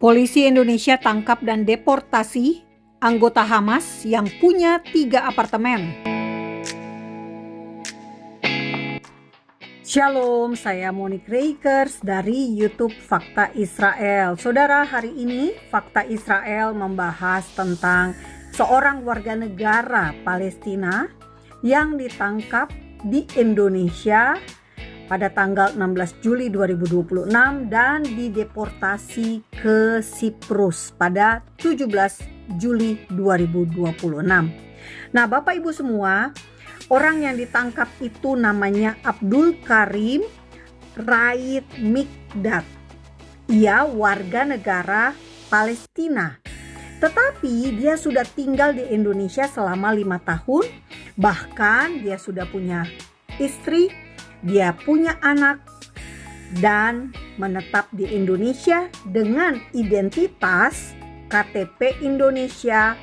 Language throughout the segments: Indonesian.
Polisi Indonesia tangkap dan deportasi anggota Hamas yang punya 3 apartemen. Shalom, saya Monique Rakers dari YouTube Fakta Israel. Saudara, hari ini Fakta Israel membahas tentang seorang warga negara Palestina yang ditangkap di Indonesia pada tanggal 16 Juli 2026 dan dideportasi ke Siprus pada 17 Juli 2026. Nah, Bapak Ibu semua, orang yang ditangkap itu namanya Abdul Karim Raid Mikdad. Ia warga negara Palestina. Tetapi dia sudah tinggal di Indonesia selama 5 tahun. Bahkan dia sudah punya istri, dia punya anak, dan menetap di Indonesia dengan identitas KTP Indonesia,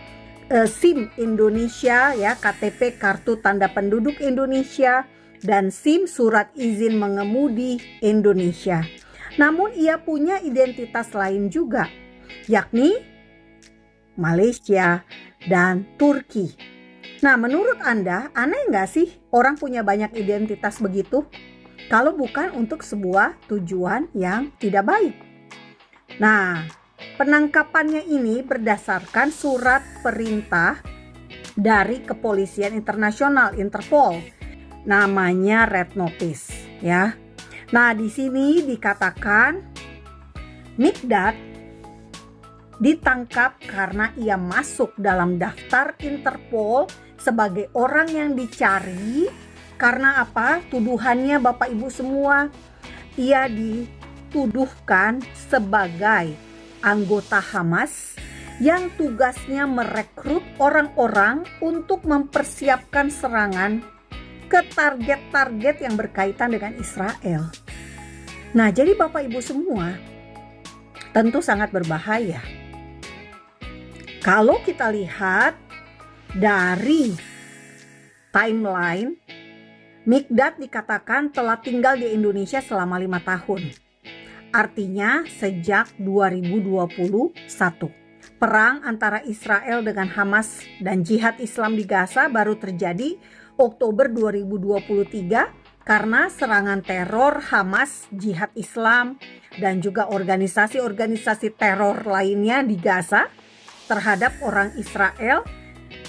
SIM Indonesia, ya, KTP kartu tanda penduduk Indonesia, dan SIM surat izin mengemudi Indonesia. Namun ia punya identitas lain juga, yakni Malaysia dan Turki. Nah, menurut Anda, aneh nggak sih orang punya banyak identitas begitu? Kalau bukan untuk sebuah tujuan yang tidak baik. Nah, penangkapannya ini berdasarkan surat perintah dari Kepolisian Internasional Interpol. Namanya Red Notice, ya. Nah, di sini dikatakan Mikdad ditangkap karena ia masuk dalam daftar Interpol sebagai orang yang dicari. Karena apa? Tuduhannya Bapak Ibu semua, ia dituduhkan sebagai anggota Hamas yang tugasnya merekrut orang-orang untuk mempersiapkan serangan ke target-target yang berkaitan dengan Israel. Nah, jadi Bapak Ibu semua, tentu sangat berbahaya. Kalau kita lihat dari timeline, Mikdad dikatakan telah tinggal di Indonesia selama 5 tahun. Artinya sejak 2021. Perang antara Israel dengan Hamas dan Jihad Islam di Gaza baru terjadi Oktober 2023 karena serangan teror Hamas, Jihad Islam, dan juga organisasi-organisasi teror lainnya di Gaza terhadap orang Israel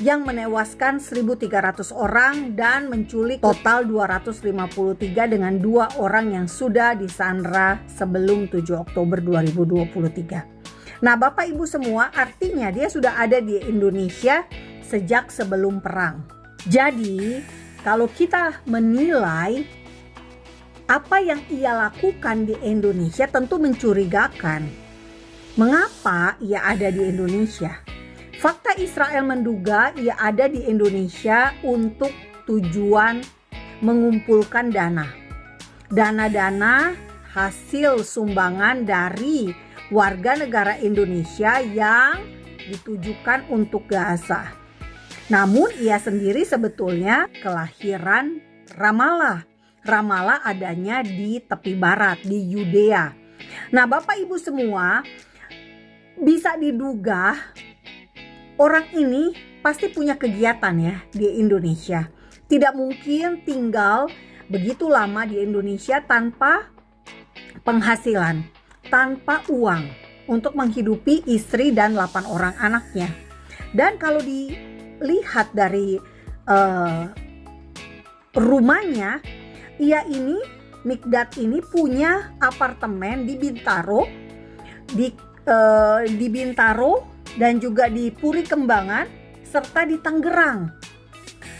yang menewaskan 1.300 orang dan menculik total 253 dengan 2 orang yang sudah disandra sebelum 7 Oktober 2023. Nah, Bapak Ibu semua, artinya dia sudah ada di Indonesia sejak sebelum perang. Jadi, kalau kita menilai apa yang ia lakukan di Indonesia tentu mencurigakan. Mengapa ia ada di Indonesia? Fakta Israel menduga ia ada di Indonesia untuk tujuan mengumpulkan dana. Dana-dana hasil sumbangan dari warga negara Indonesia yang ditujukan untuk Gaza. Namun ia sendiri sebetulnya kelahiran Ramallah. Ramallah adanya di tepi barat, di Yudea. Nah, Bapak Ibu semua, bisa diduga orang ini pasti punya kegiatan ya di Indonesia. Tidak mungkin tinggal begitu lama di Indonesia tanpa penghasilan, tanpa uang untuk menghidupi istri dan 8 orang anaknya. Dan kalau dilihat dari rumahnya, Mikdad ini punya apartemen di Bintaro, di Bintaro dan juga di Puri Kembangan serta di Tangerang.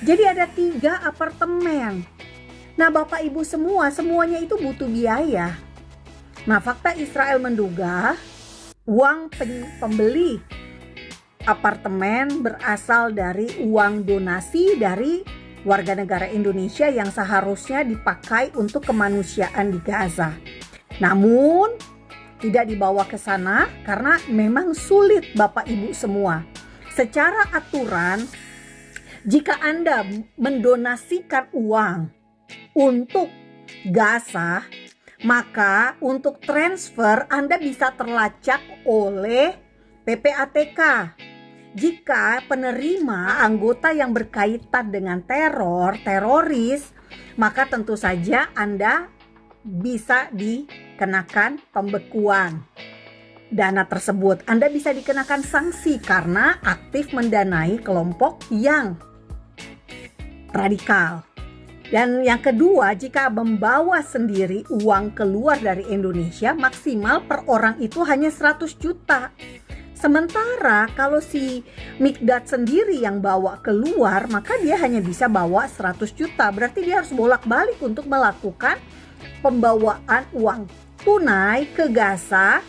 Jadi ada 3 apartemen. Nah, Bapak Ibu semua, semuanya itu butuh biaya. Nah, Fakta Israel menduga uang pembeli apartemen berasal dari uang donasi dari warga negara Indonesia yang seharusnya dipakai untuk kemanusiaan di Gaza. Namun tidak dibawa ke sana karena memang sulit, Bapak Ibu semua. Secara aturan, jika Anda mendonasikan uang untuk Gaza, Maka untuk transfer Anda bisa terlacak oleh PPATK. Jika penerima anggota yang berkaitan dengan teroris, maka tentu saja Anda bisa dikenakan pembekuan dana tersebut. Anda bisa dikenakan sanksi karena aktif mendanai kelompok yang radikal. Dan yang kedua, jika membawa sendiri uang keluar dari Indonesia, maksimal per orang itu hanya 100 juta. Sementara kalau si Mikdad sendiri yang bawa keluar, maka dia hanya bisa bawa 100 juta. Berarti dia harus bolak-balik untuk melakukan pembawaan uang tunai ke Gaza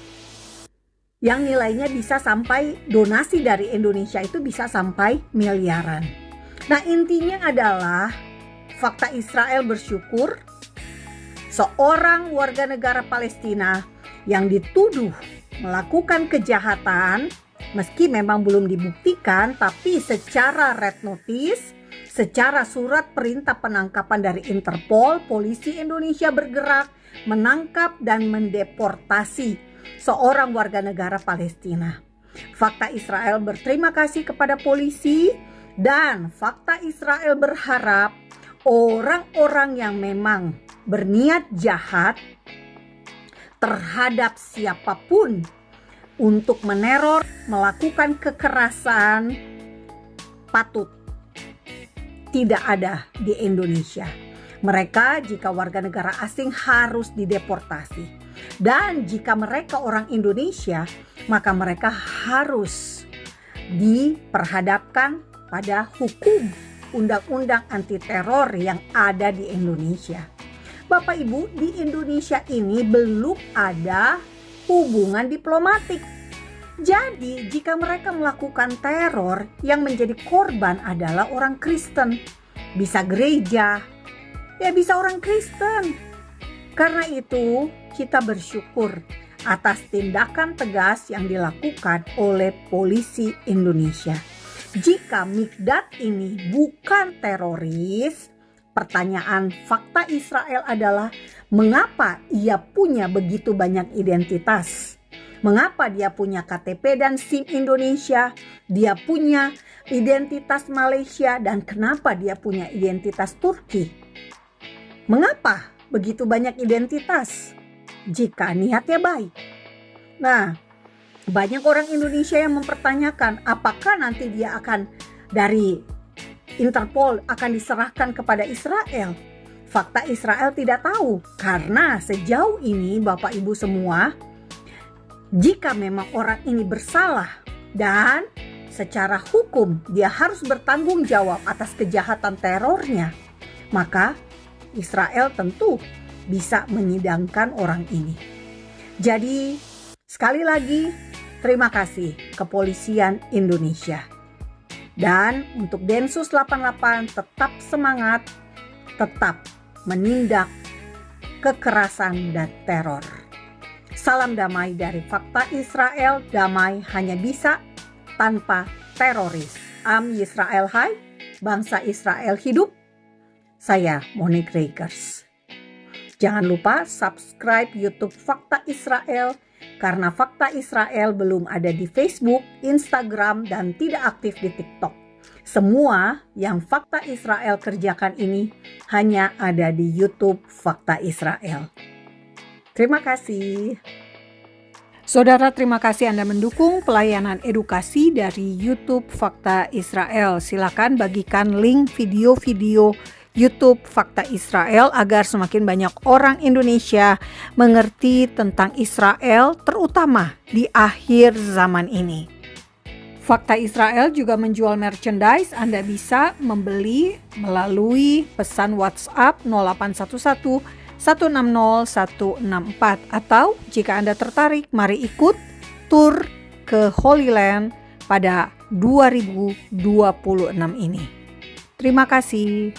yang nilainya bisa sampai, donasi dari Indonesia itu bisa sampai miliaran. Nah, intinya adalah fakta Israel bersyukur seorang warga negara Palestina yang dituduh melakukan kejahatan, meski memang belum dibuktikan, tapi secara red notice, secara surat perintah penangkapan dari Interpol, polisi Indonesia bergerak menangkap dan mendeportasi seorang warga negara Palestina. Fakta Israel berterima kasih kepada polisi, dan fakta Israel berharap orang-orang yang memang berniat jahat terhadap siapapun untuk meneror, melakukan kekerasan, patut tidak ada di Indonesia. Mereka jika warga negara asing harus dideportasi. Dan jika mereka orang Indonesia, maka mereka harus diperhadapkan pada hukum undang-undang anti teror yang ada di Indonesia. Bapak Ibu, di Indonesia ini belum ada hubungan diplomatik. Jadi jika mereka melakukan teror, yang menjadi korban adalah orang Kristen. Bisa gereja, ya bisa orang Kristen. Karena itu kita bersyukur atas tindakan tegas yang dilakukan oleh polisi Indonesia. Jika Mikdad ini bukan teroris, pertanyaan fakta Israel adalah mengapa ia punya begitu banyak identitas? Mengapa dia punya KTP dan SIM Indonesia? Dia punya identitas Malaysia, dan kenapa dia punya identitas Turki? Mengapa begitu banyak identitas? Jika niatnya baik. Nah, banyak orang Indonesia yang mempertanyakan apakah nanti dia akan dari Interpol akan diserahkan kepada Israel. Fakta Israel tidak tahu, karena sejauh ini Bapak Ibu semua, jika memang orang ini bersalah dan secara hukum dia harus bertanggung jawab atas kejahatan terornya, maka Israel tentu bisa menyidangkan orang ini. Jadi sekali lagi terima kasih kepolisian Indonesia. Dan untuk Densus 88 tetap semangat, tetap menindak kekerasan dan teror. Salam damai dari Fakta Israel, damai hanya bisa tanpa teroris. Am Yisrael Hai, bangsa Israel hidup. Saya Monique Rakers. Jangan lupa subscribe YouTube Fakta Israel, karena Fakta Israel belum ada di Facebook, Instagram, dan tidak aktif di TikTok. Semua yang Fakta Israel kerjakan ini hanya ada di YouTube Fakta Israel. Terima kasih. Saudara, terima kasih Anda mendukung pelayanan edukasi dari YouTube Fakta Israel. Silakan bagikan link video-video YouTube Fakta Israel agar semakin banyak orang Indonesia mengerti tentang Israel, terutama di akhir zaman ini. Fakta Israel juga menjual merchandise. Anda bisa membeli melalui pesan WhatsApp 0811 160 164, atau jika Anda tertarik, mari ikut tur ke Holy Land pada 2026 ini. Terima kasih.